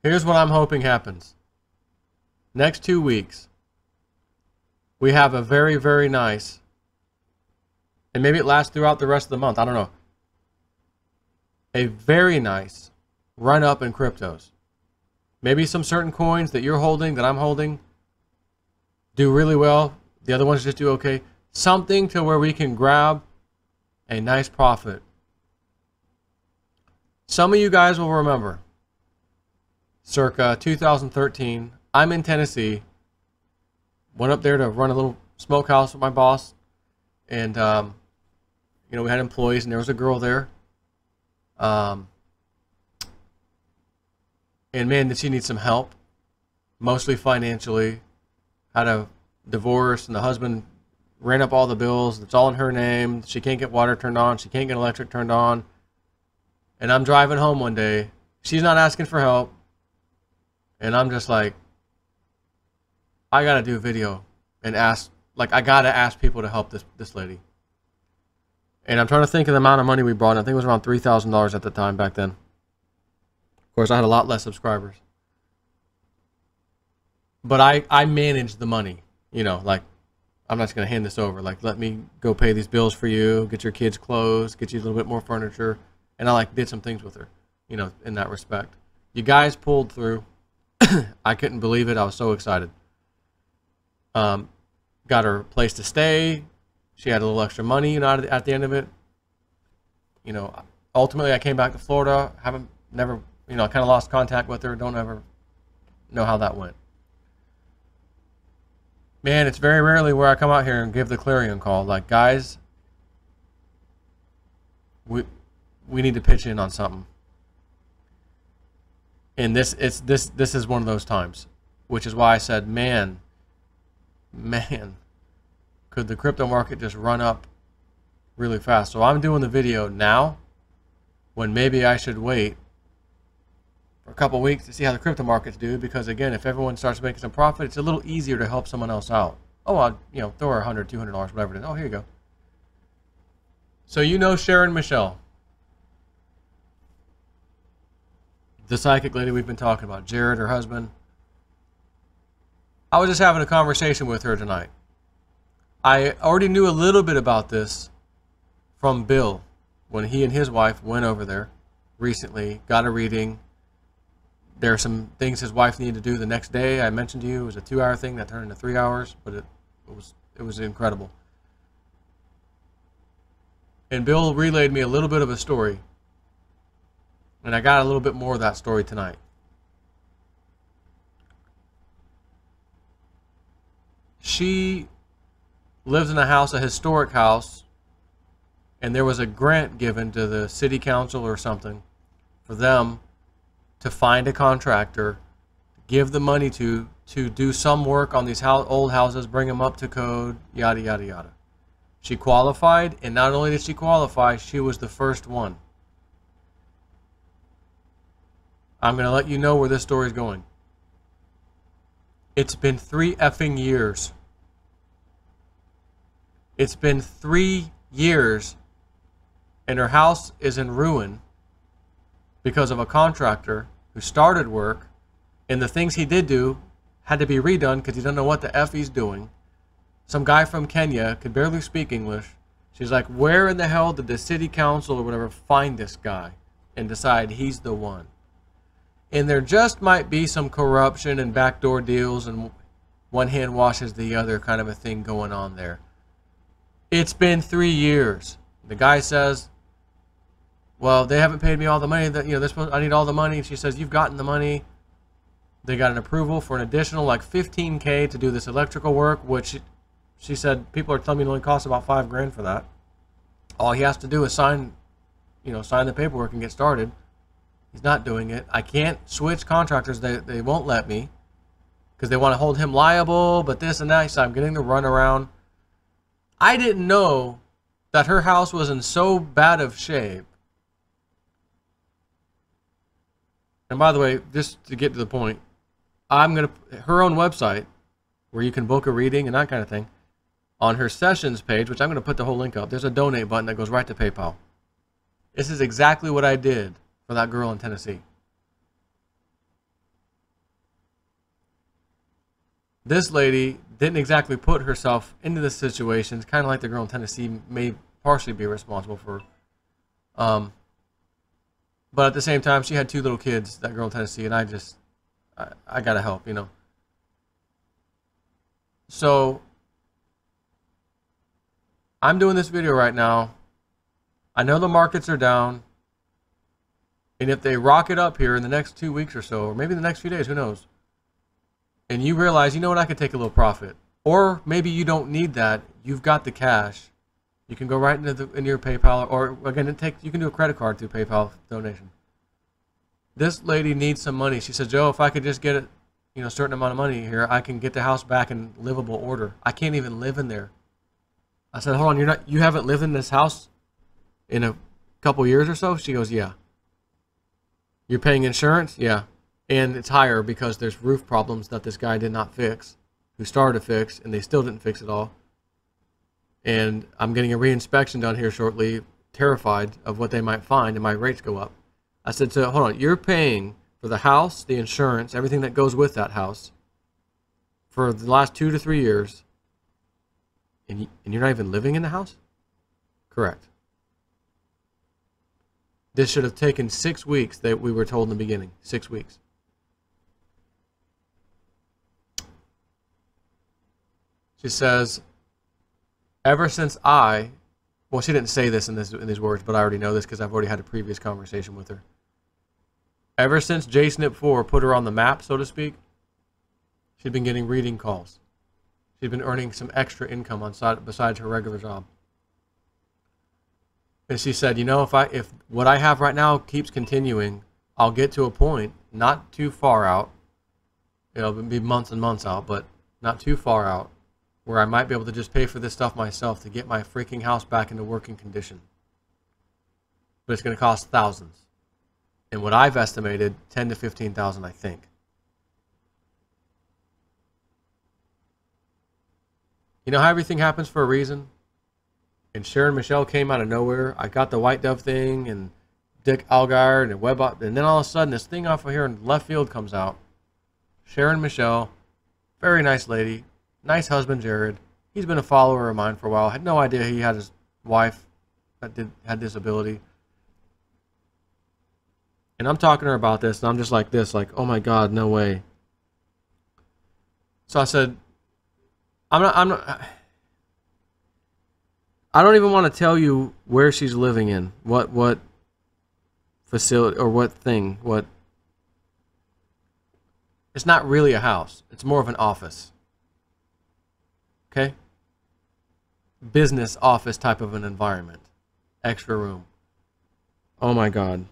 Here's what I'm hoping happens. Next 2 weeks, we have a very, very nice, and maybe it lasts throughout the rest of the month, I don't know, a very nice run up in cryptos. Maybe some certain coins that you're holding, that I'm holding, do really well. The other ones just do okay. Something to where we can grab a nice profit. Some of you guys will remember, circa 2013, I'm in Tennessee, went up there to run a little smokehouse with my boss, and you know, we had employees, and there was a girl there. And man, did she need some help, mostly financially. Had a divorce, and the husband ran up all the bills. It's all in her name. She can't get water turned on. She can't get electric turned on. And I'm driving home one day. She's not asking for help. And I'm just like, I got to do a video and ask, like, I got to ask people to help this lady. And I'm trying to think of the amount of money we brought in. I think it was around $3,000 at the time back then. Of course, I had a lot less subscribers. But I managed the money. You know, like, I'm not just going to hand this over. Like, let me go pay these bills for you, get your kids clothes, get you a little bit more furniture. And I, like, did some things with her, you know, in that respect. You guys pulled through. I couldn't believe it. I was so excited. Got her a place to stay. She had a little extra money, you know, at the end of it. You know, ultimately I came back to Florida. Never, you know, I kind of lost contact with her. Don't ever know how that went. Man, it's very rarely where I come out here and give the clarion call. Like, guys, we need to pitch in on something. And this is one of those times, which is why I said, man, could the crypto market just run up really fast? So I'm doing the video now, when maybe I should wait for a couple weeks to see how the crypto markets do, because again, if everyone starts making some profit, it's a little easier to help someone else out. Oh, I'll, you know, throw her $100, $200, whatever it is. Oh, here you go. So you know Sharon Michelle, the psychic lady we've been talking about, Jared, her husband. I was just having a conversation with her tonight. I already knew a little bit about this from Bill when he and his wife went over there recently, got a reading. There are some things his wife needed to do the next day. I mentioned to you it was a 2-hour thing that turned into 3 hours, but it was incredible. And Bill relayed me a little bit of a story, and I got a little bit more of that story tonight. She lives in a house, a historic house, and there was a grant given to the city council or something for them to find a contractor, give the money to do some work on these old houses, bring them up to code, yada, yada, yada. She qualified, and not only did she qualify, she was the first one. I'm going to let you know where this story is going. It's been 3 effing years. It's been 3 years, and her house is in ruin because of a contractor who started work, and the things he did do had to be redone because he doesn't know what the F he's doing. Some guy from Kenya could barely speak English. She's like, where in the hell did the city council or whatever find this guy and decide he's the one? And there just might be some corruption and backdoor deals and one hand washes the other kind of a thing going on there. It's been 3 years. The guy says, well, they haven't paid me all the money that, you know, they're supposed, I need all the money. And she says, you've gotten the money. They got an approval for an additional like $15K to do this electrical work, which she said people are telling me it only costs about $5 grand for that. All he has to do is sign the paperwork and get started. He's not doing it. I can't switch contractors. They won't let me because they want to hold him liable, but this and that. He said, I'm getting the runaround. I didn't know that her house was in so bad of shape. And by the way, just to get to the point, her own website, where you can book a reading and that kind of thing, on her sessions page, which I'm going to put the whole link up, there's a donate button that goes right to PayPal. This is exactly what I did for that girl in Tennessee. This lady didn't exactly put herself into this situation. It's kind of like the girl in Tennessee may partially be responsible for. But at the same time, she had 2 little kids, that girl in Tennessee, and I gotta help, you know. So I'm doing this video right now. I know the markets are down, and if they rocket up here in the next 2 weeks or so, or maybe the next few days, who knows, and you realize, you know what, I could take a little profit, or maybe you don't need that, you've got the cash, you can go right into your PayPal, or again, you can do a credit card through PayPal donation. This lady needs some money. She said, Joe, if I could just get it, you know, a certain amount of money here, I can get the house back in livable order. I can't even live in there. I said, hold on, you haven't lived in this house in a couple years or so? She goes, yeah. You're paying insurance? Yeah. And it's higher because there's roof problems that this guy did not fix, who started to fix, and they still didn't fix it all. And I'm getting a re-inspection done here shortly, terrified of what they might find, and my rates go up. I said, so hold on, you're paying for the house, the insurance, everything that goes with that house for the last 2 to 3 years, and you're not even living in the house? Correct. This should have taken 6 weeks that we were told in the beginning. 6 weeks. She says, ever since well, she didn't say this in these words, but I already know this because I've already had a previous conversation with her. Ever since JSNP4 put her on the map, so to speak, she'd been getting reading calls. She'd been earning some extra income besides her regular job. And she said, you know, if what I have right now keeps continuing, I'll get to a point, not too far out, it'll be months and months out, but not too far out, where I might be able to just pay for this stuff myself to get my freaking house back into working condition. But it's going to cost thousands. And what I've estimated, 10 to 15,000, I think. You know how everything happens for a reason? And Sharon Michelle came out of nowhere. I got the White Dove thing and Dick Algard and Web, and then all of a sudden this thing off of here in left field comes out. Sharon Michelle, very nice lady, nice husband Jared. He's been a follower of mine for a while. I had no idea he had his wife that had disability. And I'm talking to her about this, and I'm just like this, like, oh my God, no way. So I said, I don't even want to tell you where she's living in, what facility or what thing, it's not really a house. It's more of an office. Okay? Business office type of an environment. Extra room. Oh my God.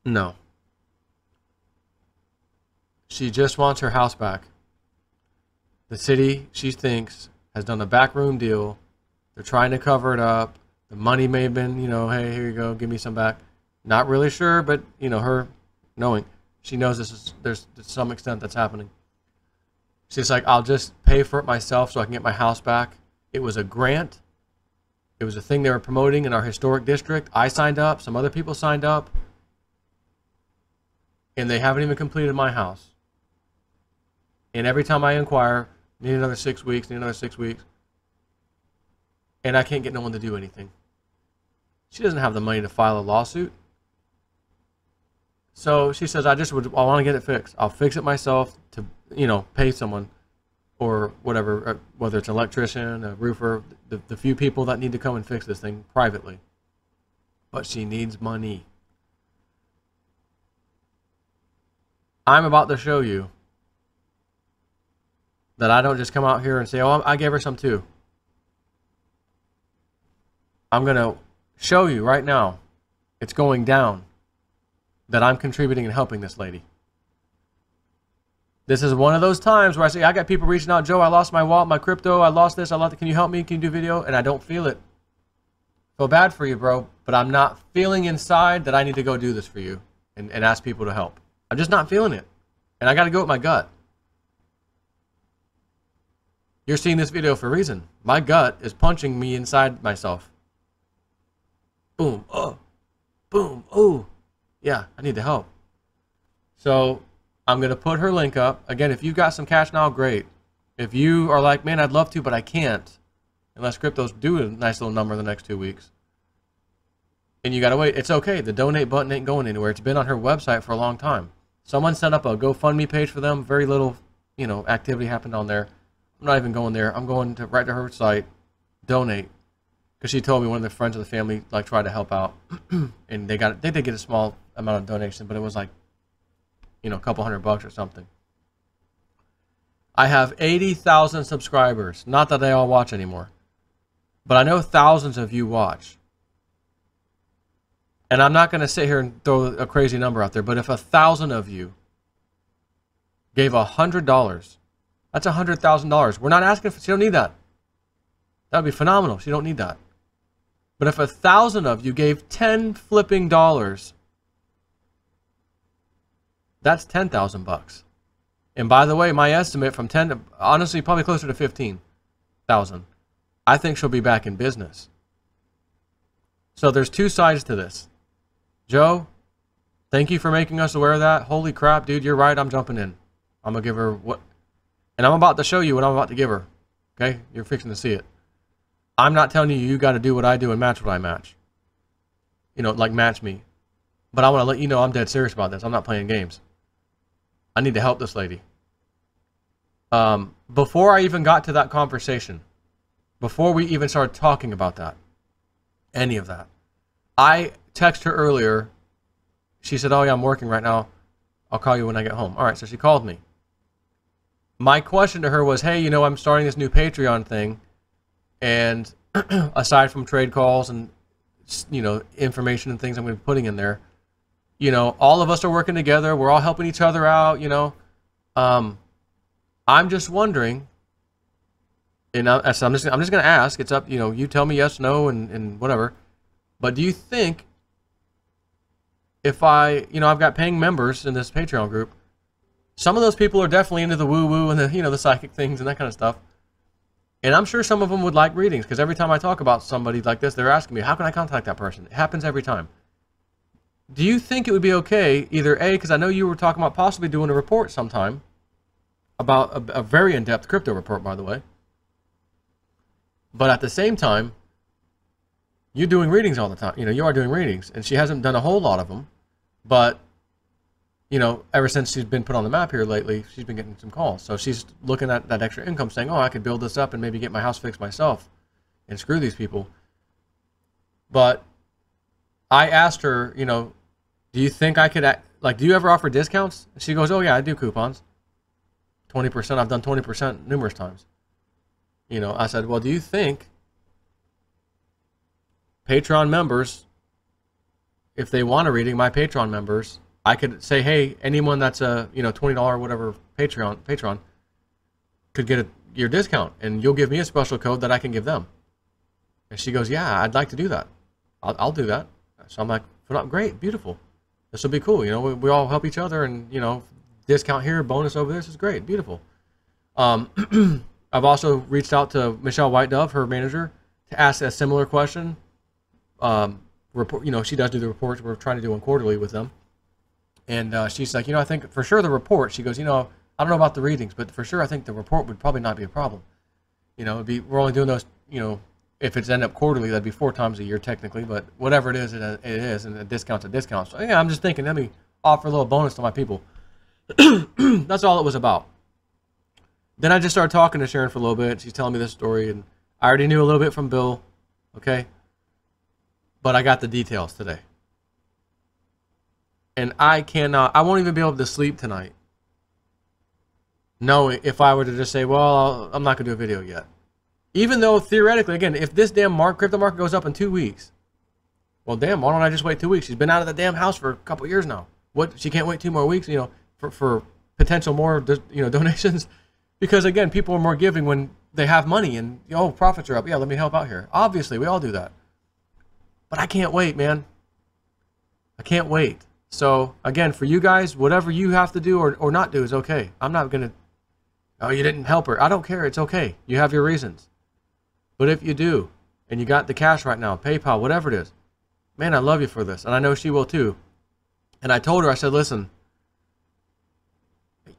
No. She just wants her house back. The city, she thinks, has done a backroom deal. They're trying to cover it up. The money may have been, you know, hey, here you go, give me some back. Not really sure, but, you know, her knowing, she knows there's to some extent that's happening. She's like, I'll just pay for it myself so I can get my house back. It was a grant. It was a thing they were promoting in our historic district. I signed up. Some other people signed up. And they haven't even completed my house. And every time I inquire, need another 6 weeks, need another 6 weeks. And I can't get no one to do anything. She doesn't have the money to file a lawsuit. So she says, I want to get it fixed. I'll fix it myself to, you know, pay someone or whatever, whether it's an electrician, a roofer, the few people that need to come and fix this thing privately. But she needs money. I'm about to show you that I don't just come out here and say, oh, I gave her some too. I'm going to show you right now, it's going down, that I'm contributing and helping this lady. This is one of those times where I say, I got people reaching out, Joe, I lost my wallet, my crypto, I lost this, I lost it. Can you help me? Can you do video? And I don't feel it. Feel bad for you, bro, but I'm not feeling inside that I need to go do this for you and ask people to help. I'm just not feeling it. And I got to go with my gut. You're seeing this video for a reason. My gut is punching me inside myself. Boom. Oh. Boom. Oh. Yeah, I need the help. So I'm going to put her link up. Again, if you've got some cash now, great. If you are like, man, I'd love to, but I can't, unless cryptos do a nice little number in the next 2 weeks, and you got to wait, it's okay. The donate button ain't going anywhere. It's been on her website for a long time. Someone set up a GoFundMe page for them. Very little, activity happened on there. I'm not even going there. I'm going to right to her site, donate, because she told me one of the friends of the family tried to help out, and they did get a small amount of donation, but it was like, a couple $100 or something. I have 80,000 subscribers. Not that they all watch anymore, but I know thousands of you watch. And I'm not going to sit here and throw a crazy number out there, but if 1,000 of you gave $100, that's $100,000. We're not asking for, she don't need that. That would be phenomenal. She don't need that. But if 1,000 of you gave 10 flipping dollars, that's $10,000. And by the way, my estimate from 10 to, honestly, probably closer to 15,000. I think she'll be back in business. So there's two sides to this. Joe, thank you for making us aware of that. Holy crap, dude, you're right. I'm jumping in. I'm going to give her what, and I'm about to show you what I'm about to give her. Okay? You're fixing to see it. I'm not telling you got to do what I do and match what I match. Like match me. But I want to let you know I'm dead serious about this. I'm not playing games. I need to help this lady. Before I even got to that conversation, before we even started talking about that, any of that, I texted her earlier. She said, oh yeah, I'm working right now. I'll call you when I get home. All right, so she called me. My question to her was, hey, I'm starting this new Patreon thing. And aside from trade calls and, information and things I'm going to be putting in there, all of us are working together. We're all helping each other out, I'm just wondering, and I'm just going to ask, it's up, you tell me yes, no, and whatever. But do you think if I've got paying members in this Patreon group, some of those people are definitely into the woo-woo and the, the psychic things and that kind of stuff. And I'm sure some of them would like readings, because every time I talk about somebody like this, they're asking me, how can I contact that person? It happens every time. Do you think it would be okay, either A, because I know you were talking about possibly doing a report sometime, about a very in-depth crypto report, by the way. But at the same time, you're doing readings all the time. You are doing readings, and she hasn't done a whole lot of them. But, ever since she's been put on the map here lately, she's been getting some calls. So she's looking at that extra income saying, oh, I could build this up and maybe get my house fixed myself and screw these people. But I asked her, do you think I could, do you ever offer discounts? And she goes, oh yeah, I do coupons. 20%, I've done 20% numerous times. I said, well, do you think Patreon members, if they want a reading, my Patreon members, I could say, hey, anyone that's a $20 or whatever Patreon could get your discount, and you'll give me a special code that I can give them. And she goes, yeah, I'd like to do that. I'll do that. So I'm like, great, beautiful. This will be cool. We all help each other, and discount here, bonus over this is great, beautiful. I've also reached out to Michelle White Dove, her manager, to ask a similar question. Report, she does do the reports. We're trying to do one quarterly with them. And she's like, I think for sure the report, she goes, I don't know about the readings, but for sure I think the report would probably not be a problem. We're only doing those, if it's end up quarterly, that'd be 4 times a year technically, but whatever it is, it is, and a discount's a discount. So yeah, I'm just thinking, let me offer a little bonus to my people. That's all it was about. Then I just started talking to Sharon for a little bit. She's telling me this story, and I already knew a little bit from Bill, okay? But I got the details today. And I won't even be able to sleep tonight, knowing if I were to just say, well, I'm not going to do a video yet. Even though, theoretically, again, if this damn crypto market goes up in 2 weeks, well, damn, why don't I just wait 2 weeks? She's been out of the damn house for a couple of years now. What? She can't wait 2 more weeks, for potential more, donations? Because, again, people are more giving when they have money and, profits are up. Yeah, let me help out here. Obviously, we all do that. But I can't wait, man. I can't wait. So, again, for you guys, whatever you have to do or not do is okay. I'm not going to, oh, you didn't help her. I don't care. It's okay. You have your reasons. But if you do, and you got the cash right now, PayPal, whatever it is, man, I love you for this. And I know she will too. And I told her, I said, listen,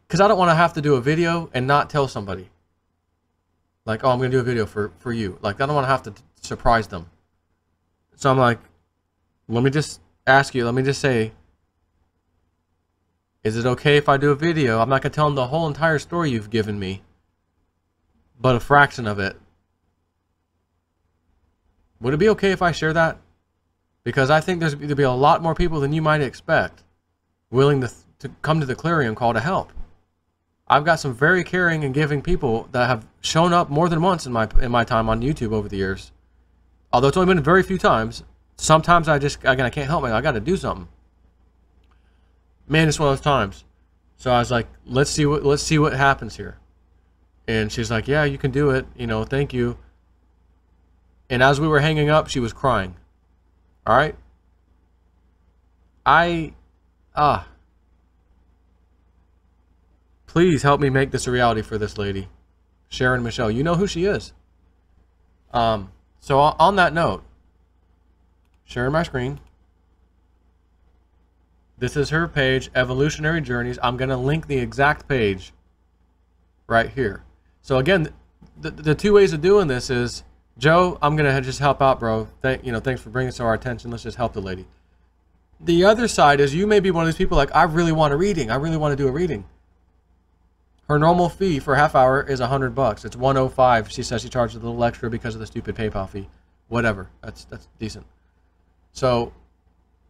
because I don't want to have to do a video and not tell somebody. Like, oh, I'm going to do a video for you. Like, I don't want to have to surprise them. So I'm like, let me just ask you, let me just say, is it okay if I do a video? I'm not going to tell them the whole entire story you've given me, but a fraction of it. Would it be okay if I share that? Because I think there'll be a lot more people than you might expect willing to come to the clarion call to help. I've got some very caring and giving people that have shown up more than once in my time on YouTube over the years. Although it's only been very few times. Sometimes I can't help me. I got to do something. Man, it's one of those times. So I was like, let's see what happens here. And she's like, yeah, you can do it. You know, thank you. And as we were hanging up, she was crying. All right. Please help me make this a reality for this lady, Sharon Michelle. You know who she is. So on that note, sharing my screen. This is her page, Evolutionary Journeys. I'm going to link the exact page right here. So again, the two ways of doing this is, Joe, I'm going to just help out, bro. Thanks for bringing it to our attention. Let's just help the lady. The other side is you may be one of these people like, I really want a reading. I really want to do a reading. Her normal fee for a half hour is $100. It's $105. She says she charges a little extra because of the stupid PayPal fee. Whatever. That's decent. So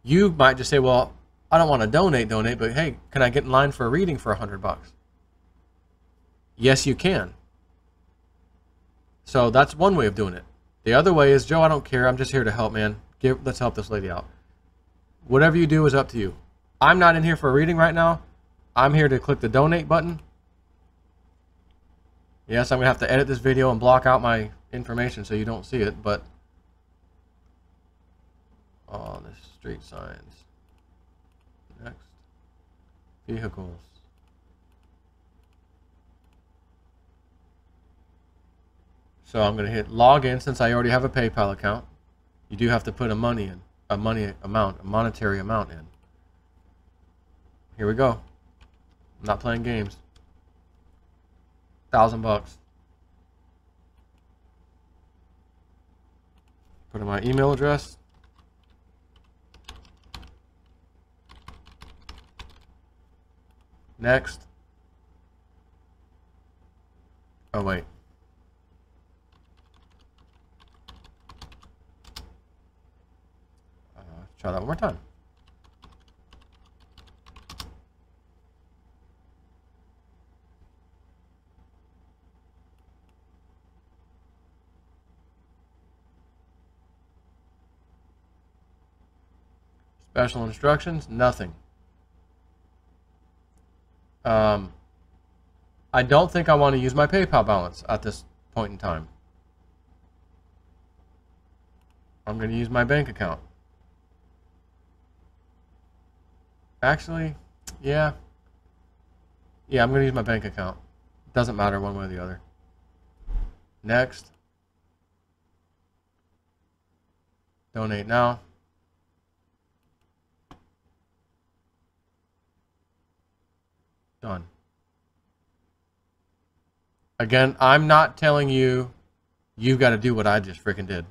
you might just say, well, I don't want to donate, but hey, can I get in line for a reading for $100? Yes, you can. So that's one way of doing it. The other way is, Joe, I don't care. I'm just here to help, man. Let's help this lady out. Whatever you do is up to you. I'm not in here for a reading right now. I'm here to click the donate button. Yes, I'm going to have to edit this video and block out my information so you don't see it, but... Oh, there's street signs. Next. Vehicles. So I'm going to hit login since I already have a PayPal account. You do have to put a monetary amount in. Here we go. I'm not playing games. $1,000. Put in my email address. Next. Oh wait. Try that one more time. Special instructions, nothing. I don't think I want to use my PayPal balance at this point in time. I'm going to use my bank account. Actually, yeah. Yeah, I'm going to use my bank account. Doesn't matter one way or the other. Next. Donate now. Done. Again, I'm not telling you you've got to do what I just freaking did.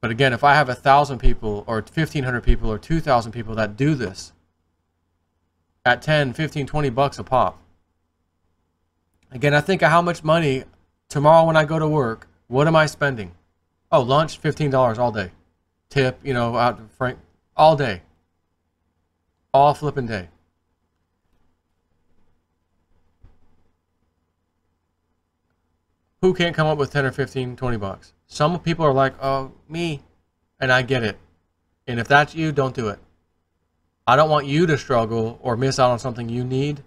But again, if I have 1,000 people or 1,500 people or 2,000 people that do this at 10, 15, 20 bucks a pop. Again, I think of how much money tomorrow when I go to work, what am I spending? Oh, lunch, $15 all day. Tip, out to Frank, all day. All flipping day. Who can't come up with 10 or 15, 20 bucks? Some people are like, oh, me. And I get it. And if that's you, don't do it. I don't want you to struggle or miss out on something you need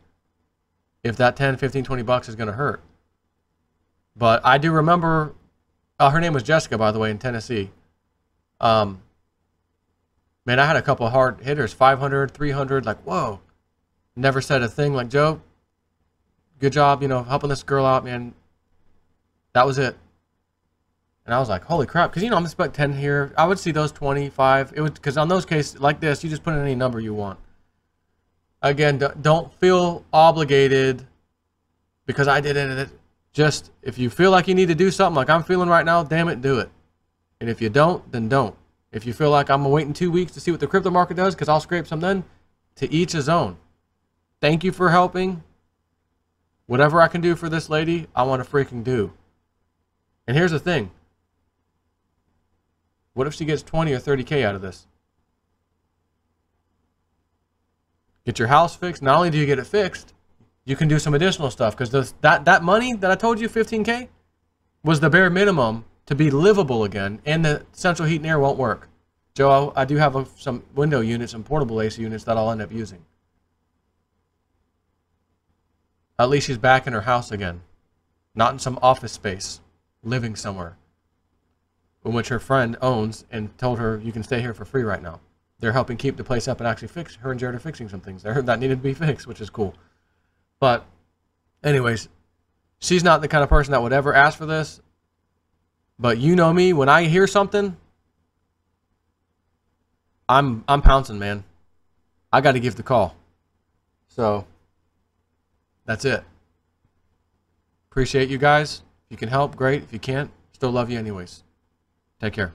if that 10, 15, 20 bucks is going to hurt. But I do remember, her name was Jessica, by the way, in Tennessee. Man, I had a couple of hard hitters, 500, 300, like, whoa. Never said a thing. Like, Joe, good job, helping this girl out, man. That was it. And I was like, holy crap. Because, I'm expecting 10 here. I would see those 25. It would, because on those cases like this, you just put in any number you want. Again, don't feel obligated because I did it. Just if you feel like you need to do something like I'm feeling right now, damn it, do it. And if you don't, then don't. If you feel like I'm waiting 2 weeks to see what the crypto market does because I'll scrape some then, to each his own. Thank you for helping. Whatever I can do for this lady, I want to freaking do. And here's the thing. What if she gets 20 or 30K out of this? Get your house fixed. Not only do you get it fixed, you can do some additional stuff because that money that I told you, 15K, was the bare minimum to be livable again, and the central heat and air won't work. Joe, I do have some window units and portable AC units that I'll end up using. At least she's back in her house again, not in some office space, living somewhere, in which her friend owns and told her you can stay here for free right now. They're helping keep the place up and actually fix. Her and Jared are fixing some things there that needed to be fixed, which is cool. But anyways, she's not the kind of person that would ever ask for this. But you know me, when I hear something, I'm pouncing, man. I got to give the call. So that's it. Appreciate you guys. If you can help, great. If you can't, still love you anyways. Take care.